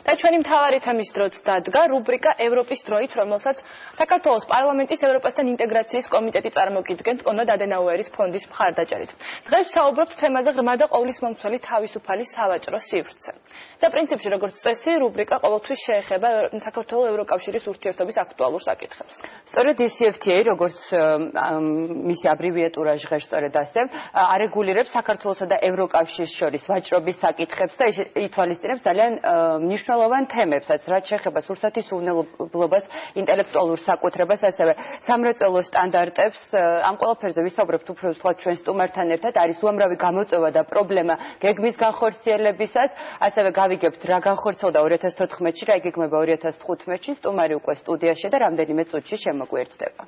და ჩვენი მთავარი თემის დროც დადგა რუბრიკა ევროპის დროით, რომელსაც საქართველოს პარლამენტის ევროპასთან ინტეგრაციის კომიტეტი წარმოგიდგენთ კონრად ადენაუერის ფონდის მხარდაჭერით. დღეს ვსაუბრობთ თემაზე ღრმა და ყოვლისმომცველი თავისუფალი სავაჭრო სივრცე. და პრინციპში როგორც წესი, რუბრიკა ყოველთვის შეეხება საქართველოს ევროკავშირის ურთიერთობის აქტუალურ საკითხებს. სწორედ ECFTA, როგორც მისი აბრევიატურა ჟღერს სწორედ ასე, არეგულირებს საქართველოსა და ევროკავშირის შორის ვაჭრობის საკითხებს და ითვალისწინებს ძალიან მნიშვნელოვან თემებსაც, რაც შეეხება სურსათის უვნებლობას, ინტელექტუალურ საკუთრებას, ასევე სამრეწველო სტანდარტებს. ამ ყველაფერზე ვისაუბრებთ უფრო სხვა ჩვენ სტუმართან ერთად. არის უამრავი გამოწვევა და პრობლემა გეგმის განხორციელებისას, ასევე გავიგებთ რა განხორციელდა 2014-ში, რა იგეგმება 2015-ში. სტუმარი უკვე სტუდიაში და რამდენიმე წუთში შემოგვიერთდება.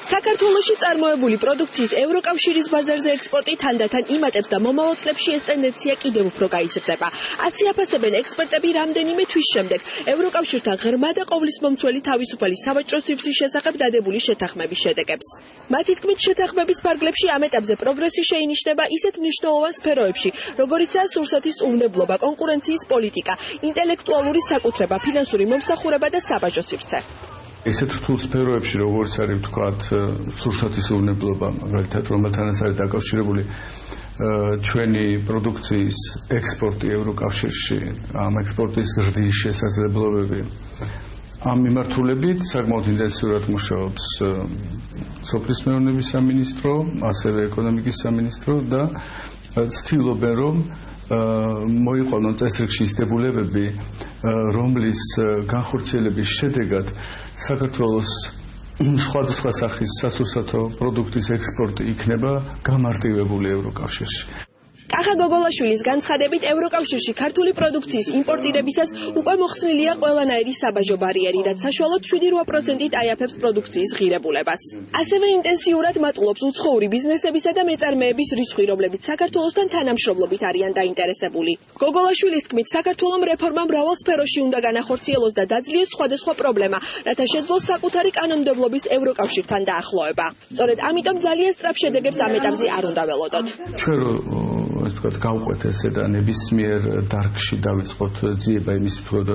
საქართველოში წარმოებული პროდუქციის ევროკავშირის ბაზარზე ექსპორტი თანდათან იმატებს და მომავალ წლებში ეს ტენდენცია კიდევ უფრო გაიზრდება. ასე აფასებენ ექსპერტები რამდენიმე თვის შემდეგ ევროკავშირთან ღრმა და ყოვლისმომცველი თავისუფალი სავაჭრო სივრცის შესახებ დადებული შეთანხმების შედეგებს. მათი თქმით, შეთანხმების ფარგლებში ამ ეტაპზე პროგრესი შეინიშნება ისეთ მნიშვნელოვან სფეროებში, როგორიცაა სურსათის უვნებლობა, კონკურენციის პოლიტიკა, ინტელექტუალური საკუთრება, ფინანსური მომსახურება და საბაჟო სივრცე. ესეთ რთულ სფეროებში, როგორც არის ვთქვათ, სურსათის უვნებლობა, მაგალითად, რომელთანაც არის დაკავშირებული ჩვენი პროდუქციის ექსპორტი ევროკავშირში, ამ ექსპორტის ზრდის შესაძლებლობები. ამ მიმართულებით საკმაოდ ინტენსიურად მუშაობს სოფლის მეურნეობის სამინისტრო, ასევე ეკონომიკის სამინისტრო და ცდილობენ, რომ მოიყვანონ წესრიგში ის დებულებები, რომლის განხორციელების შედეგად საქართველოს სხვადასხვა სახის სასურსათო პროდუქტის ექსპორტი იქნება გამარტივებული ევროკავშირში. კახა გოგოლაშვილის განცხადებით, ევროკავშირში ქართული პროდუქციის იმპორტირებისას უკვე მოხსნილია ყველანაირი საბაჟო ბარიერი, რაც საშუალოდ 7-8%-ით აიაფებს პროდუქციის ღირებულებას. ასევე ინტენსიურად მატულობს უცხოური ბიზნესებისა და მეწარმეების რიცხვი, რომლებიც საქართველოსთან თანამშრომლობით არიან დაინტერესებული. გოგოლაშვილის თქმით, საქართველოს რეფორმა მრავალ სფეროში უნდა განახორციელოს და დაძლიოს სხვადასხვა პრობლემა, რათა შეძლოს საკუთარი კანონმდებლობის ევროკავშირთან დაახლოება. სწორედ ამიტომ ძალიან სწრაფ შედეგებს ამ ეტაპზე არ უნდა ველოდოთ. ასე ვთქვათ, გავყვეთ ესე და ნებისმიერ დარგში დავიწყოთ ძიება იმის მხოლოდ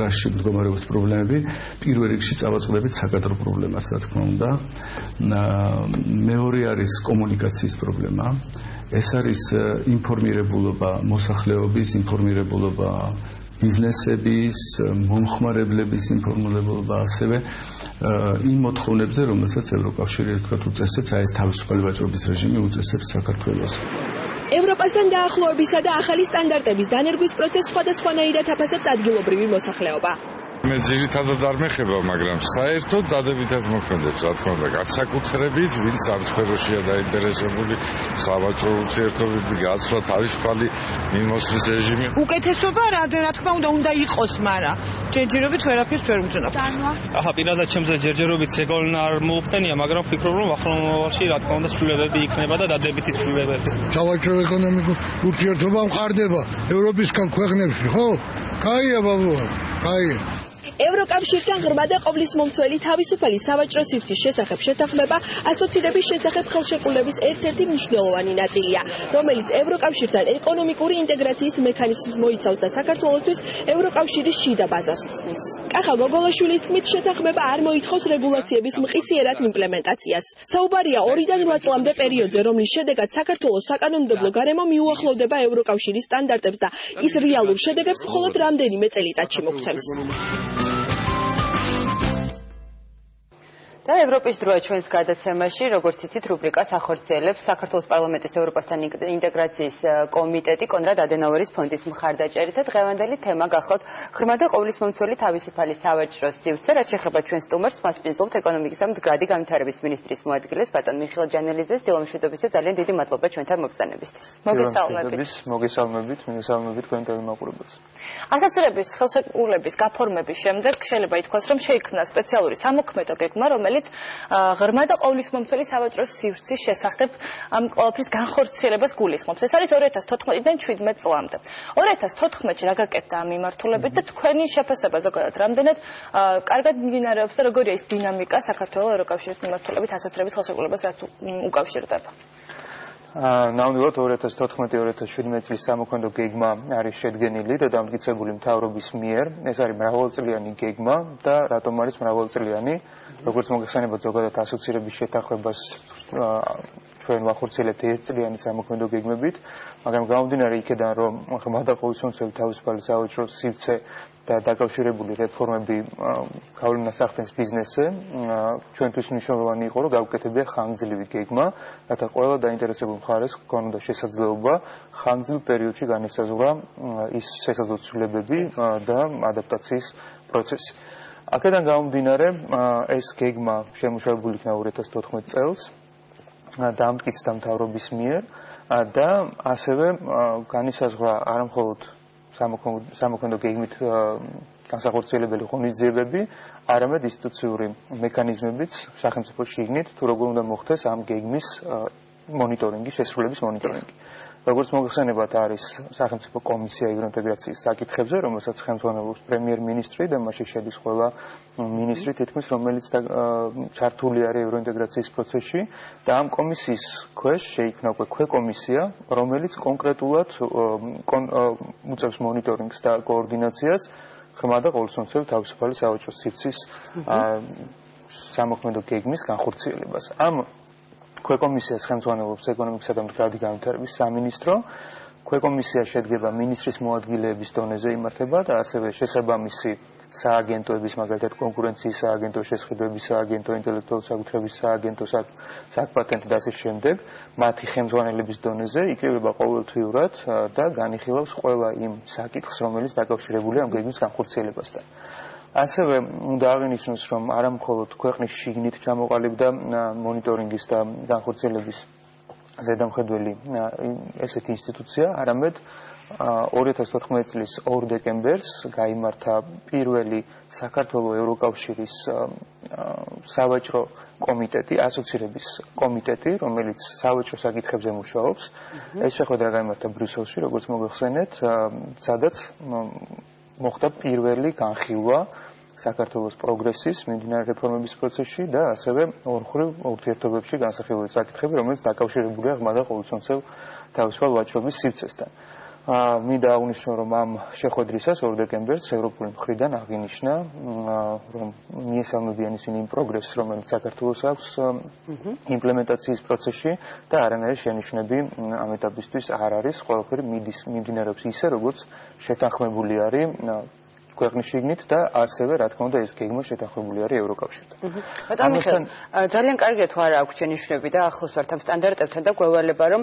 რაში მდგომარეობს პრობლემები, პირველ რიგში წავაწყდებით საკადრო პრობლემას, რა თქმა უნდა. მეორე არის კომუნიკაციის პრობლემა. ეს არის ინფორმირებულობა, მოსახლეობის ინფორმირებულობა, ბიზნესების, მომხმარებლების ინფორმირებულობა, ასევე იმ მოთხოვნებზე, რომელსაც ევროკავშირი თქვათ უწესებს, აი ეს თავისუფალი ვაჭრობის რეჟიმი უწესებს საქართველოს. ევროპასთან დაახლოებისა და ახალი სტანდარტების დანერგვის პროცესს სხვადასხვანაირად აფასებს ადგილობრივი მოსახლეობა. მე ძირითადად არ მეხება, მაგრამ საერთოდ დადებითად მოქმედებს, რა თქმა უნდა, განსაკუთრებით, ვინც ამ სფეროშია დაინტერესებული, სავაჭრო ურთიერთობები, გაცვლა, თავისუფალი მიმოსვლის რეჟიმი. უკეთესობა რა თქმა უნდა იყოს, მაგრამ ჯერჯერობით ვერაფერს ვერ ვგრძნობთ. აჰა, პირადად ჩემზე ჯერჯერობით ეგონა არ მოუხდენია, მაგრამ ვფიქრობ, რომ ახლო მომავალში რა თქმა უნდა ცვლილებები იქნება და დადებითი ცვლილებები. სავაჭრო ეკონომიკურ ურთიერთობა მყარდება ევროპისგან ქვეყნებში, ხო? კაია ბაბუა, კაია. ევროკავშირთან ღრმა და ყოვლისმომცველი თავისუფალი სავაჭრო სივრცის შესახებ შეთანხმება ასოცირების შესახებ ხელშეკრულების ერთ-ერთი მნიშვნელოვანი ნაწილია, რომელიც ევროკავშირთან ეკონომიკური ინტეგრაციის მექანიზმს მოიცავს და საქართველოსთვის ევროკავშირის შიდა ბაზას ცდის. კახა გოგოლაშვილის თქმით, შეთანხმება არ მოითხოვს რეგულაციების მყისიერად იმპლემენტაციას. საუბარია 2-დან 8 წლამდე პერიოდზე, რომლის შედეგად საქართველოს საკანონმდებლო გარემო მიუახლოვდება ევროკავშირის სტანდარტებს და ის რეალურ შედეგებს მხოლოდ რამდენიმე წელიწადში მოგცემს. და ევროპის დროა ჩვენს გადაცემაში, როგორც იცით, რუბრიკას ახორციელებს საქართველოს პარლამენტის ევროპასთან ინტეგრაციის კომიტეტი კონრად ადენაუერის ფონდის მხარდაჭერით და დღევანდელი თემა გახლავთ ღრმა და ყოვლისმომცველი თავისუფალი სავაჭრო სივრცე, რაც შეეხება ჩვენს სტუმარს, მას პინძლობთ ეკონომიკის და მდგრადი განვითარების მინისტრის მოადგილეს ბატონ მიხეილ ჯანელიძეს. დილომშვიდობის და ძალიან დიდი მადლობა ჩვენთან მოგზაურობისთვის. მოგესალმებით. მოგესალმებით თქვენ ტელემაყურებელს. ასოცირების ხელშეკრულების გაფორმების შემდეგ შეიძლება ითქვას, რომ შეიქმნა სპეციალური სამოქმედო გეგმა, რომელიც ღრმა და ყოვლისმომცველი სავაჭრო სივრცის შესახებ ამ ყველაფრის განხორციელებას გულისხმობს. ეს არის 2014-დან 17 წლამდე. 2014-ში რა გაკეთდა ამ მიმართულებით და თქვენი შეფასება ზოგადად რამდენად კარგად მიმდინარეობს და როგორია ის დინამიკა საქართველოს ევროკავშირის მიმართულებით ასოცირების ხელშეკრულებას რაც უკავშირდება? ნამდვილად 2014-2017 წლის სამოქმედო გეგმა არის შედგენილი და დამტკიცებული მთავრობის მიერ. ეს არის მრავალწლიანი გეგმა და რატომ არის მრავალწლიანი? როგორც მოგეხსენებათ, ზოგადად ასოცირების შეთანხმებას ჩვენ ვახორციელებთ ერთწლიანი სამოქმედო გეგმებით, მაგრამ გამომდინარე იქედან, რომ ღრმა და ყოვლისმომცველი თავისუფალი სავაჭრო სივრცე და დაკავშირებული რეფორმები გავლენას ახდენს ბიზნესზე, ჩვენთვის მნიშვნელოვანი იყო, რომ გავუკეთებია ხანგრძლივი გეგმა, რათა ყველა დაინტერესებულ მხარეს ჰქონოდა შესაძლებლობა ხანგრძლივ პერიოდში განესაზღვრა ის შესაძლო ცვლილებები და ადაპტაციის პროცესი. აქედან გამომდინარე, ეს გეგმა შემუშავებული იქნა 2014 წელს. დამტკიცდა მთავრობის მიერ და ასევე განისაზღვრა არა მხოლოდ სამოქმედო გეგმით განსახორციელებელი ღონისძიებები, არამედ ინსტიტუციური მექანიზმებიც სახელმწიფოს შიგნით, თუ როგორ უნდა მოხდეს ამ გეგმის მონიტორინგი, შესრულების მონიტორინგი. როგორც მოგეხსენებათ, არის სახელმწიფო კომისია ევროინტეგრაციის საკითხებზე, რომელსაც ხელმძღვანელობს პრემიერ-მინისტრი და მასში შედის ყველა მინისტრი თითქმის, რომელიც ჩართული არის ევროინტეგრაციის პროცესში და ამ კომისიის ქვეშ შეიქმნა უკვე ქვეკომისია, რომელიც კონკრეტულად უწევს მონიტორინგს და კოორდინაციას ღრმა და ყოვლისმომცველი თავისუფალი სავაჭრო სივრცის სამოქმედო გეგმის განხორციელებას. ამ ქვეკომისიას ხელმძღვანელობს ეკონომიკისა და მდგრადი განვითარების სამინისტრო. ქვეკომისია შედგება მინისტრის მოადგილეების დონეზე იმართება და ასევე შესაბამისი სააგენტოების, მაგალითად კონკურენციის სააგენტო, შესყიდვების სააგენტო, ინტელექტუალური საკუთრების სააგენტო, საკპატენტო და ასე შემდეგ, მათი ხელმძღვანელების დონეზე იკრიბება ყოველთვიურად და განიხილავს ყველა იმ საკითხს, რომელიც დაკავშირებულია ამ გეგმის განხორციელებასთან. ასევე უნდა აღინიშნოს, რომ არა მხოლოდ ქვეყნის შიგნით ჩამოყალიბდა მონიტორინგის და განხორციელების ზედამხედველი ესეთი ინსტიტუცია, არამედ 2014 წლის 2 დეკემბერს გაიმართა პირველი საქართველოს ევროკავშირის სავაჭრო კომიტეტი, ასოცირების კომიტეტი, რომელიც სავაჭრო საკითხებზე მუშაობს. ეს შეხვედრა გაიმართა ბრიუსელში, როგორც მოგეხსენეთ, სადაც მოხდა პირველი განხილვა საქართველოს პროგრესის, მიმდინარე რეფორმების პროცესში და ასევე ორმხრივ ურთიერთობებში განსახილველი საკითხები, რომელიც დაკავშირებულია ღრმა და ყოვლისმომცველ თავისუფალ ვაჭრობის სივრცესთან. მინდა აღვნიშნო, რომ ამ შეხვედრისას 2 დეკემბერს ევროპული მხრიდან აღინიშნა, რომ მიესალმებიან ისინი იმ პროგრესს, რომელიც საქართველოს აქვს იმპლემენტაციის პროცესში და არანაირი შენიშვნები ამ ეტაპისთვის არ არის, ყველაფერი მიმდინარეობს ისე, როგორც შეთანხმებული არის ქვეყნის შიგნით და ასევე, რა თქმა უნდა, ეს გეგმა შეთანხმებული არის ევროკავშირთან. ამასთან ძალიან კარგია თუ არა აქვს შენიშვნები და ახლოს ვართ ამ სტანდარტებთან და გვევალება, რომ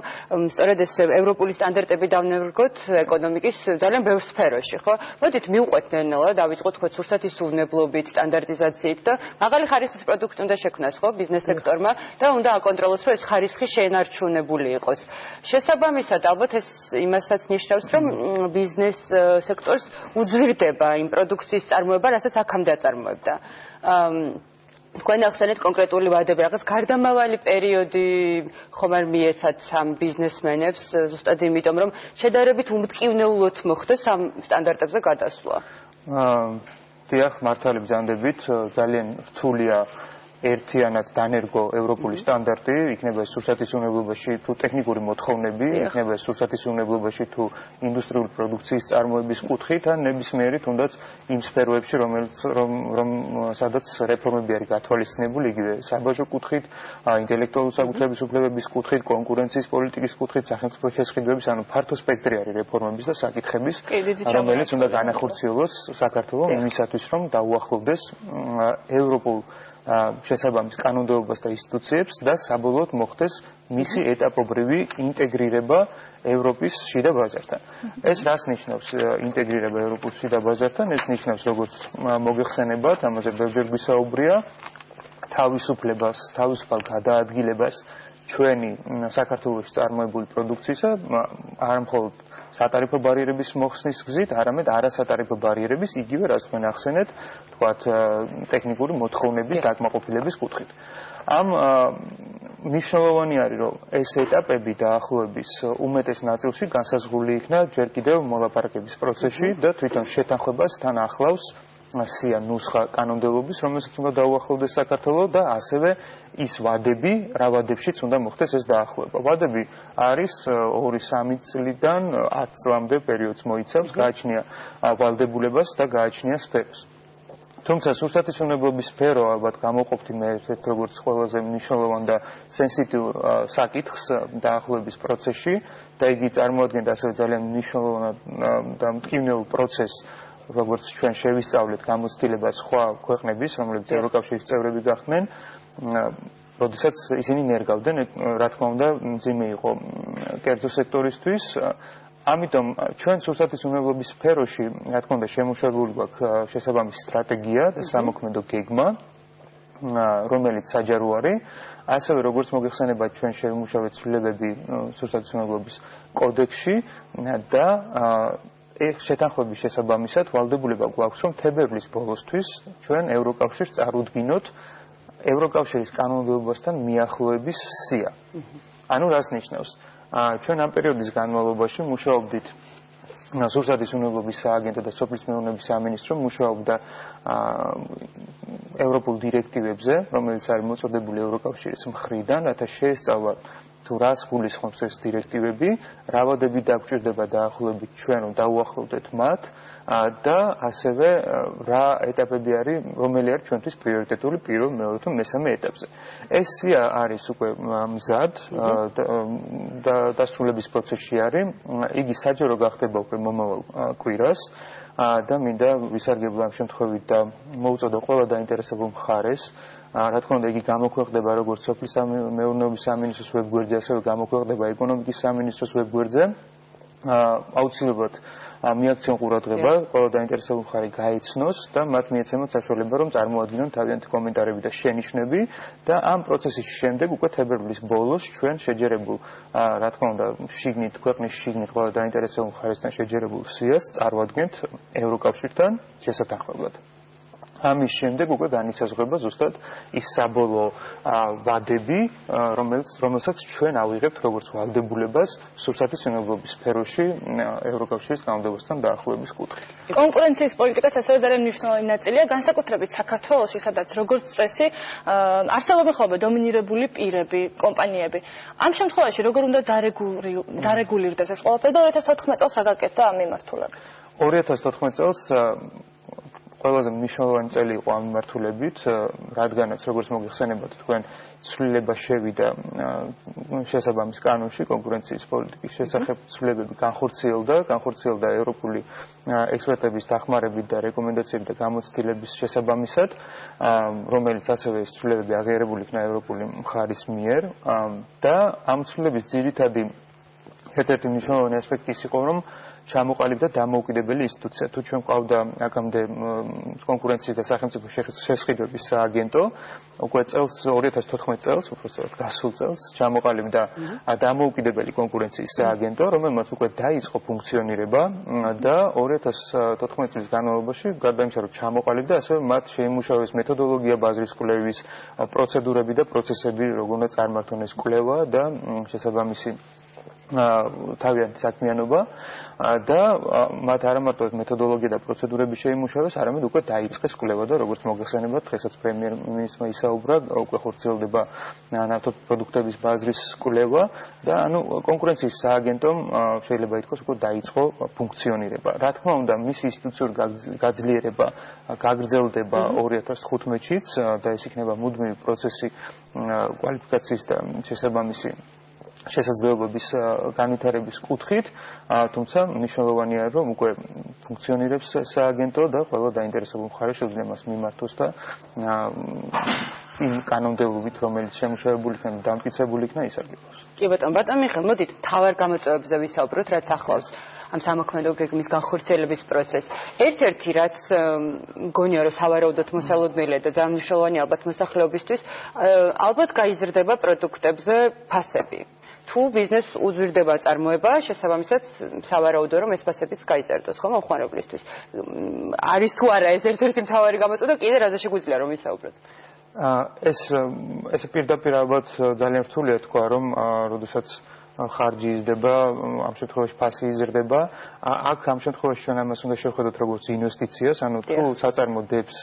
სწორედ ეს ევროპული სტანდარტები დავნერგოთ ეკონომიკის ძალიან ბევრ სფეროში, ხო? მოდით მივყვეთ ნელ-ნელა, დავიწყოთ ხოცურსათის უვნებლობით, სტანდარტიზაციით და მაღალი ხარისხის პროდუქტი უნდა შექმნას, ხო, ბიზნეს სექტორმა და უნდა აკონტროლოს, რომ ეს ხარისხი შეენარჩუნებული იყოს. შესაბამისად, ალბათ ეს იმასაც ნიშნავს, რომ ბიზნეს სექტორს უძვირდება იმ პროდუქციის წარმოება, რასაც აქამდე აწარმოებდა. თქვენ ახსენეთ კონკრეტული ვადები, რაღაც გარდამავალი პერიოდი ხომ არ მიეცათ ამ ბიზნესმენებს, ზუსტად იმიტომ, რომ შედარებით უმტკივნეულოდ მოხდეს ამ სტანდარტებზე გადასვლა. დიახ, მართალი ბრძანდებით, ძალიან რთულია ერთიანად დანერგო ევროპული სტანდარტი, იქნება ეს სურსათის უნებლობაში თუ ტექნიკური მოთხოვნები, იქნება ეს სურსათის უნებლობაში თუ ინდუსტრიული პროდუქციის წარმოების კუთხით, ან ნებისმიერი თუნდაც იმ სფეროებში, სადაც რეფორმები არის გათვალისწინებული, იგივე საბაჟო კუთხით, ინტელექტუალური საკუთრების უფლებების კუთხით, კონკურენციის პოლიტიკის კუთხით, სახელმწიფო შესყიდვების, ანუ ფართო სპექტრი არის რეფორმების და საკითხების, რომელიც უნდა განახორციელოს საქართველოს იმისათვის, რომ დაუახლოვდეს ევროპულ შესაბამის კანონმდებლობას და ინსტიტუციებს და საბოლოოდ მოხდეს მისი ეტაპობრივი ინტეგრირება ევროპის შიდა ბაზართან. ეს რას ნიშნავს ინტეგრირება ევროპის შიდა ბაზართან? ეს ნიშნავს, როგორც მოგეხსენებათ, ამაზე ბევრჯერ გვისაუბრია, თავისუფლებას, თავისუფალ გადაადგილებას ჩვენი საქართველოში წარმოებული პროდუქციისა, არ მხოლოდ სატარიფო ბარიერების მოხსნის გზით, არამედ არასატარიფო ბარიერების, იგივე რაც თქვენ ახსენეთ, თქვათ ტექნიკური მოთხოვნების დაკმაყოფილების კუთხით. ამ მნიშვნელოვანი არის, რომ ეს ეტაპები დაახლოების უმეტეს ნაწილში განსაზღვრული იქნა ჯერ კიდევ მოლაპარაკების პროცესში და თვითონ შეთანხმებას თან ახლავს სია ნუსხა კანონმდებლობის, რომელსაც უნდა დაუახლოვდეს საქართველოს და ასევე ის ვადები, რა ვადებშიც უნდა მოხდეს ეს დაახლოება. ვადები არის 2-3 წლიდან 10 წლამდე პერიოდს მოიცავს, გააჩნია ვალდებულებას და გააჩნია სფეროს. თუმცა სურსათისუნებლობის სფერო ალბათ გამოყოფთ მე როგორც ყველაზე მნიშვნელოვან და სენსიტიურ საკითხს დაახლოების პროცესში და იგი წარმოადგენდა ასევე ძალიან მნიშვნელოვან და მტკივნეულ პროცესს, როგორც ჩვენ შევისწავლეთ გამოცდილებას სხვა ქვეყნების, რომლებიც ევროკავშირის წევრები გახდნენ, როდესაც ისინი ნერგავდნენ, რა თქმა უნდა, მძიმე იყო კერძო სექტორისთვის. ამიტომ ჩვენ სურსათისუნებლობის სფეროში, რა თქმა უნდა, შემუშავებული გვაქვს შესაბამისი სტრატეგია და სამოქმედო გეგმა, რომელიც საჯარო არის. ასევე როგორც მოგეხსენებათ, ჩვენ შევიმუშავეთ ცვლილებები სურსათისუნებლობის კოდექსში და შეთანხმების შესაბამისად ვალდებულება გვაქვს, რომ თებერვლის ბოლოსთვის ჩვენ ევროკავშირს წარუდგინოთ ევროკავშირის კანონმდებლობასთან მიახლოების სია. ანუ რას ნიშნავს? ჩვენ ამ პერიოდის განმავლობაში მუშაობდით სურსათისუნებლობის სააგენტო და სოფლის მეურნეობის სამინისტრო მუშაობდა ევროპულ დირექტივებზე, რომელიც არის მოწოდებული ევროკავშირის მხრიდან, რათა შეესწავლათ თუ რას გულისხმობს ეს დირექტივები, რა ვადები დაგჭირდება დაახლოებით ჩვენ რომ დაუახლოვდეთ მათ და ასევე რა ეტაპები არის, რომელი არის ჩვენთვის პრიორიტეტული პირველ, მეორე თუ მესამე ეტაპზე. ეს სია არის უკვე მზად და დასრულების პროცესში არის. იგი საჯარო გახდება უკვე მომავალ კვირას და მინდა ვისარგებლო ამ შემთხვევით და მოუწოდო ყველა დაინტერესებულ მხარეს. რა თქმა უნდა, იგი გამოქვეყნდება როგორც სოფლის მეურნეობის სამინისტროს ვებგვერდზე, ასევე გამოქვეყნდება ეკონომიკის სამინისტროს ვებგვერდზე. აუცილებლად მიაქციონ ყურადღება, ყველა დაინტერესებულ მხარე გაეცნოს და მათ მიეცემოთ საშუალება, რომ წარმოადგინონ თავიანთი კომენტარები და შენიშვნები და ამ პროცესის შემდეგ უკვე თებერვლის ბოლოს ჩვენ შეჯერებულ, რა თქმა უნდა, შიგნით, ქვეყნის შიგნით ყველა დაინტერესებულ მხარესთან შეჯერებულ სიას წარვადგენთ ევროკავშირთან შესათანხმებლად. ამის შემდეგ უკვე განისაზღვრება ზუსტად ის საბოლოო ვადები, რომელსაც ჩვენ ავიღებთ როგორც ვალდებულებას სურსათისუნებლობის სფეროში ევროკავშირის კანონმდებლობასთან დაახლოების კუთხით. კონკურენციის პოლიტიკაც ასევე ძალიან მნიშვნელოვანი ნაწილია, განსაკუთრებით საქართველოში, სადაც როგორც წესი არსებობენ ხოლმე დომინირებული პირები, კომპანიები. ამ შემთხვევაში როგორ უნდა დარეგულირდეს ეს ყველაფერი და 2014 წელს რა გაკეთდა ამ მიმართულებით? 2014 წელს ყველაზე მნიშვნელოვანი წელი იყო ამ მიმართულებით, რადგანაც როგორც მოგეხსენებათ, თქვენ ცვლილება შევიდა შესაბამის კანონში კონკურენციის პოლიტიკის შესახებ ცვლილებები განხორციელდა ევროპული ექსპერტების დახმარებით და რეკომენდაციებით და გამოცდილების შესაბამისად, რომელიც ასევე ეს ცვლილებები აღიარებული იქნა ევროპული მხარის მიერ და ამ ცვლილების ძირითადი ერთ-ერთი მნიშვნელოვანი ასპექტი ის იყო, რომ ჩამოყალიბდა დამოუკიდებელი ინსტიტუცია. თუ ჩვენ ყავდა აქამდე კონკურენციის და სახელმწიფო შესყიდვების სააგენტო, უკვე წელს 2014 წელს, უბრალოდ გასულ წელს ჩამოყალიბდა დამოუკიდებელი კონკურენციის სააგენტო, რომელმაც უკვე დაიწყო ფუნქციონირება და 2014 წლის განმავლობაში გარდა იმისა, რომ ჩამოყალიბდა, ასევე მათ შეიმუშავეს მეთოდოლოგია ბაზრის კვლევის პროცედურები და პროცესები, როგორ უნდა წარმართონ ეს კვლევა და შესაბამისი თავიანთი საქმიანობა და მათ არა მარტო მეთოდოლოგია და პროცედურები შეიმუშავეს, არამედ უკვე დაიწყეს კვლევა და როგორც მოგეხსენებათ, დღესაც პრემიერ-მინისტრმა ისაუბრა, უკვე ხორციელდება ნავთობპროდუქტების ბაზრის კვლევა და ანუ კონკურენციის სააგენტომ შეიძლება ითქვას, უკვე დაიწყო ფუნქციონირება. რა თქმა უნდა, მისი ინსტიტუციური გაძლიერება გაგრძელდება 2015-შიც და ეს იქნება მუდმივი პროცესი კვალიფიკაციის და შესაბამისი შესაძლებლობის განვითარების კუთხით, თუმცა მნიშვნელოვანია, რომ უკვე ფუნქციონირებს სააგენტო და ყველა დაინტერესებულ მხარე შეუძლია მას მიმართოს და იმ კანონმდებლობით, რომელიც შემუშავებული იქნა და დამტკიცებული იქნა, ისარგებლოს. კი ბატონო, ბატონო მიხეილ, მოდით მთავარ გამოწვევებზე ვისაუბროთ, რაც ახლავს ამ სამოქმედო გეგმის განხორციელების პროცესს. ერთ-ერთი, რაც მგონია, რომ სავარაუდოდ მოსალოდნელია და ძალიან მნიშვნელოვანია ალბათ მოსახლეობისთვის, ალბათ გაიზრდება პროდუქტებზე ფასები. თუ ბიზნესს უძვირდება წარმოება, შესაბამისად სავარაუდოა, რომ ეს ფასებიც გაიზარდოს, ხო, მომხმარებლისთვის. არის თუ არა ეს ერთ-ერთი მთავარი გამოწვევა და კიდე რაზე შეგვიძლია რომ ვისაუბროთ? ეს პირდაპირ ალბათ ძალიან რთულია თქვა, რომ როდესაც ხარჯი იზრდება, ამ შემთხვევაში ფასი იზრდება. აქ ამ შემთხვევაში ჩვენ ამას უნდა შევხედოთ როგორც ინვესტიციას, ანუ თუ საწარმო დებს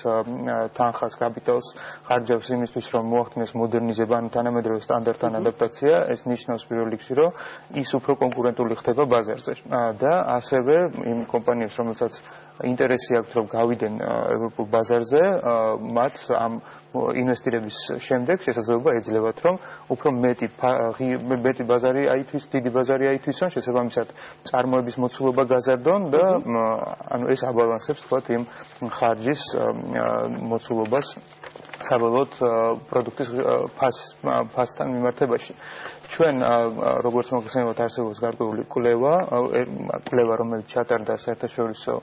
თანხას, კაპიტალს ხარჯავს იმისთვის, რომ მოახდინოს მოდერნიზება, ანუ თანამედროვე სტანდარტთან ადაპტაცია, ეს ნიშნავს პირველ რიგში, რომ ის უფრო კონკურენტული ხდება ბაზარზე. და ასევე იმ კომპანიებს, რომელსაც ინტერესი აქვთ, რომ გავიდნენ ევროპულ ბაზარზე, მათ ამ ინვესტირების შემდეგ შესაძლებლობა ეძლევათ, რომ უფრო მეტი ბაზარი აითვის, დიდი ბაზარი აითვისონ, შესაბამისად წარმოების მოცულობა გაზარდონ და ანუ ეს აბალანსებს თქვათ იმ ხარჯის მოცულობას საბოლოოდ პროდუქტის ფასთან მიმართებაში. ჩვენ როგორც მოგხსენებათ, არსებობს გარკვეული კვლევა, რომელიც ჩატარდა საერთაშორისო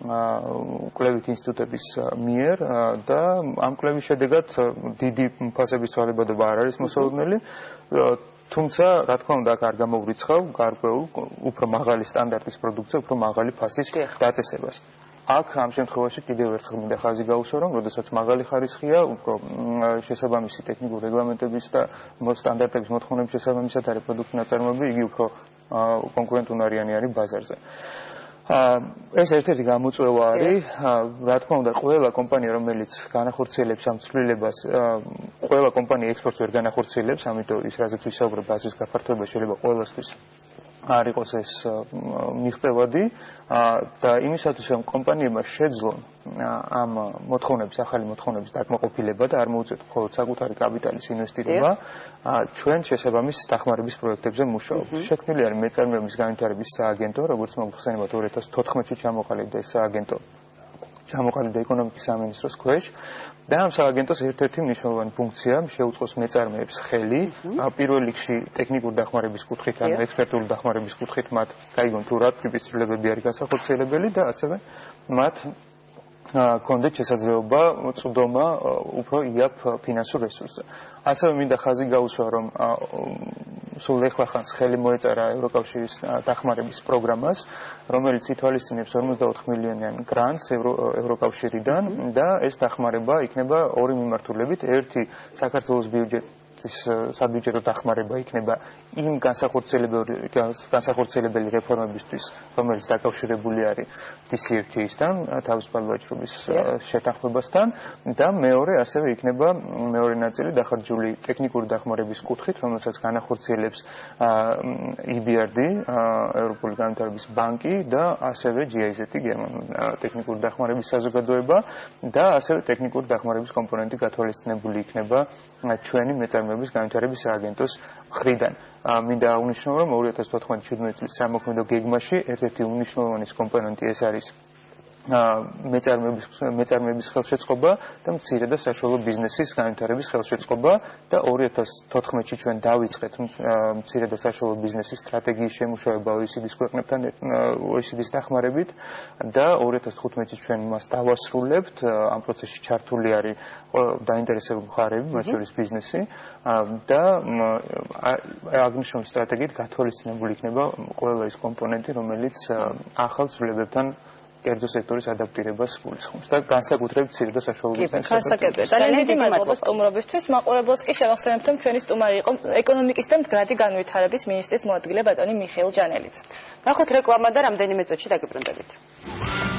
კვლევით ინსტიტუტების მიერ და ამ კვლევის შედეგად დიდი ფასების ცვალებადობა არ არის მოსალოდნელი, თუმცა რა თქმა უნდა აქ არ გამოვრიცხავ გარკვეულ უფრო მაღალი სტანდარტის პროდუქცია, უფრო მაღალი ფასის დაწესებას. აქ ამ შემთხვევაში კიდევ ერთხელ მინდა ხაზი გაუსვა, რომ როდესაც მაღალი ხარისხია, უფრო შესაბამისი ტექნიკური რეგლამენტების და სტანდარტების მოთხოვნების შესაბამისად არის პროდუქტის ნაწარმოები, იგი უფრო კონკურენტუნარიანი არის ბაზარზე. ეს ერთ-ერთი გამოწვევა არის, რა თქმა უნდა, ყველა კომპანია, რომელიც განახორციელებს ამ ცვლილებას, ყველა კომპანია ექსპორტს ვერ განახორციელებს, ამიტომ ის რაზეც ვისაუბრებ, ბაზრის გაფართოება შეიძლება ყველასთვის არ იყოს ეს მიღწევადი და იმისათვის, რომ კომპანიებმა შეძლონ ამ მოთხოვნების, ახალი მოთხოვნების დაკმაყოფილება და არ მოუწიოთ მხოლოდ საკუთარი კაპიტალის ინვესტირება, ჩვენ შესაბამის დახმარების პროექტებზე მუშაობთ. შექმნილი არის მეწარმეობის განვითარების სააგენტო, როგორც მოგხსენებათ 2014-ში ჩამოყალიბდა ეს სააგენტო. ჩამოყალიბდა ეკონომიკის სამინისტროს ქვეშ და ამ სააგენტოს ერთ-ერთი მნიშვნელოვანი ფუნქცია შეუწყოს მეწარმეებს ხელი, პირველ რიგში ტექნიკური დახმარების კუთხით, ანუ ექსპერტული დახმარების კუთხით მათ გაიგონ თუ რა ტიპის ცვლილებები არის განსახორციელებელი და ასევე მათ კონდეთ შესაძლებლობა წვდომა უფრო იაფ ფინანსურ რესურსზე. ასევე მინდა ხაზი გაუსვა, რომ სულ ეხლახანს ხელი მოეწარა ევროკავშირის დახმარების პროგრამას, რომელიც ითვალისწინებს 54 მილიონიან გრანტს ევროკავშირიდან და ეს დახმარება იქნება ორი მიმართულებით. ერთი საქართველოს საბიუჯეტო დახმარება იქნება იმ განსახორციელებელი რეფორმებისთვის, რომელიც დაკავშირებული არის DCFTA-სთან, თავისუფალი ვაჭრობის შეთანხმებასთან და მეორე ასევე იქნება მეორე ნაწილი დახარჯული ტექნიკური დახმარების კუთხით, რომელსაც განახორციელებს EBRD, ევროპული განვითარების ბანკი და ასევე GIZ, გერმანული ტექნიკური დახმარების საზოგადოება და ასევე ტექნიკური დახმარების კომპონენტი გათვალისწინებული იქნება ჩვენი მეწარმეობის განვითარების სააგენტოს მხრიდან. მინდა აღნიშნო, რომ 2014-17 წლის სამოქმედო გეგმაში ერთ-ერთი უმნიშვნელოვანესი კომპონენტი ეს არის მეწარმეების ხელშეწყობა და მცირე და საშუალო ბიზნესის განვითარების ხელშეწყობა და 2014-ში ჩვენ დავიწყეთ მცირე და საშუალო ბიზნესის სტრატეგიის შემუშავება OECD-ის ქვეყნებთან, OECD-ის დახმარებით და 2015-ში ჩვენ მას დავასრულებთ. ამ პროცესში ჩართული არის დაინტერესებული მხარეები, მათ შორის ბიზნესი და აღნიშნული სტრატეგიით გათვალისწინებული იქნება ყველა ის კომპონენტი, რომელიც ახალ ცვლილებებთან კერძო სექტორის ადაპტირებას გულისხმობს და განსაკუთრებით მცირე და საშუალო ბიზნესს. ძალიან დიდი მადლობა სტუმრობისთვის. მაყურებელს კი შევახსენებთ, რომ ჩვენი სტუმარი იყო ეკონომიკის და მდგრადი განვითარების მინისტრის მოადგილე ბატონი მიხეილ ჯანელიძე. ნახოთ რეკლამა და რამდენიმე წუთში დაგიბრუნდებით.